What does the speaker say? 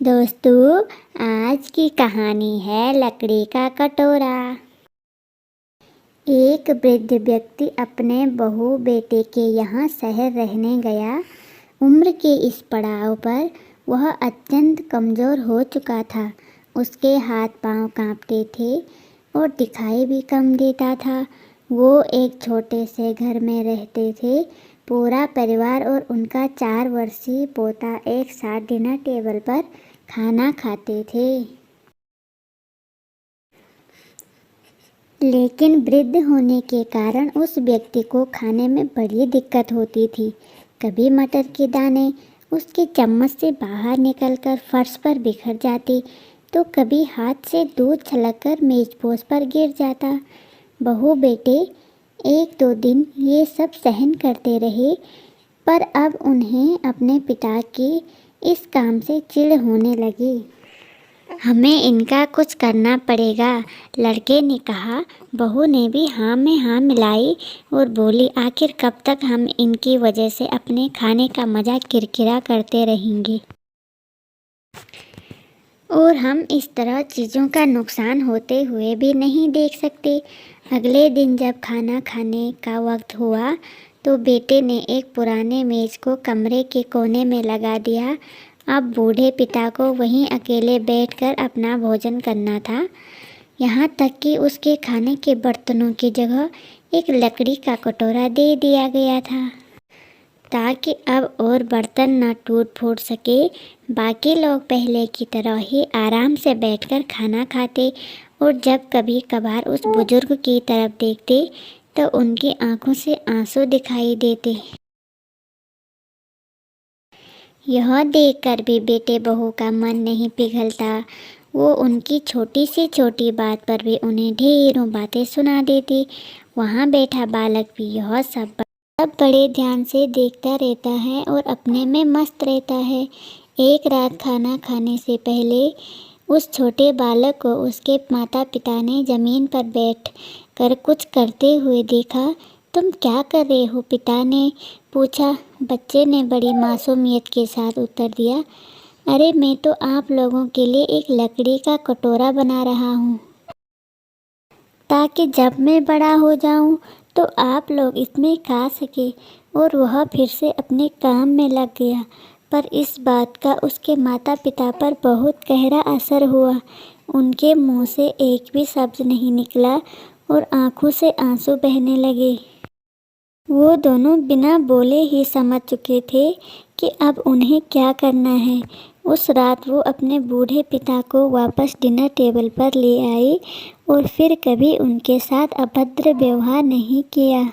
दोस्तों, आज की कहानी है लकड़ी का कटोरा। एक वृद्ध व्यक्ति अपने बहू बेटे के यहाँ शहर रहने गया। उम्र के इस पड़ाव पर वह अत्यंत कमज़ोर हो चुका था। उसके हाथ पांव कांपते थे और दिखाई भी कम देता था। वो एक छोटे से घर में रहते थे। पूरा परिवार और उनका 4 वर्षीय पोता एक साथ डिनर टेबल पर खाना खाते थे। लेकिन वृद्ध होने के कारण उस व्यक्ति को खाने में बड़ी दिक्कत होती थी। कभी मटर के दाने उसके चम्मच से बाहर निकलकर फर्श पर बिखर जाते, तो कभी हाथ से दूध छलककर मेजपोश पर गिर जाता। बहू बेटे 1-2 दिन ये सब सहन करते रहे, पर अब उन्हें अपने पिता के इस काम से चिढ़ होने लगी। हमें इनका कुछ करना पड़ेगा, लड़के ने कहा। बहू ने भी हाँ में हाँ मिलाई और बोली, आखिर कब तक हम इनकी वजह से अपने खाने का मज़ा किरकिरा करते रहेंगे और हम इस तरह चीज़ों का नुकसान होते हुए भी नहीं देख सकते। अगले दिन जब खाना खाने का वक्त हुआ तो बेटे ने एक पुराने मेज़ को कमरे के कोने में लगा दिया। अब बूढ़े पिता को वहीं अकेले बैठकर अपना भोजन करना था। यहाँ तक कि उसके खाने के बर्तनों की जगह एक लकड़ी का कटोरा दे दिया गया था, ताकि अब और बर्तन न टूट फूट सके। बाकी लोग पहले की तरह ही आराम से बैठकर खाना खाते और जब कभी कभार उस बुजुर्ग की तरफ देखते तो उनकी आंखों से आंसू दिखाई देते। यह देखकर भी बेटे बहू का मन नहीं पिघलता। वो उनकी छोटी से छोटी बात पर भी उन्हें ढेरों बातें सुना देती। वहाँ बैठा बालक भी यह सब बड़े ध्यान से देखता रहता है और अपने में मस्त रहता है। एक रात खाना खाने से पहले उस छोटे बालक को उसके माता पिता ने ज़मीन पर बैठ कर कुछ करते हुए देखा। तुम क्या कर रहे हो? पिता ने पूछा। बच्चे ने बड़ी मासूमियत के साथ उत्तर दिया, अरे मैं तो आप लोगों के लिए एक लकड़ी का कटोरा बना रहा हूँ, ताकि जब मैं बड़ा हो जाऊँ तो आप लोग इसमें खा सके। और वह फिर से अपने काम में लग गया। पर इस बात का उसके माता पिता पर बहुत गहरा असर हुआ। उनके मुंह से एक भी शब्द नहीं निकला और आंखों से आंसू बहने लगे। वो दोनों बिना बोले ही समझ चुके थे कि अब उन्हें क्या करना है। उस रात वो अपने बूढ़े पिता को वापस डिनर टेबल पर ले आए और फिर कभी उनके साथ अभद्र व्यवहार नहीं किया।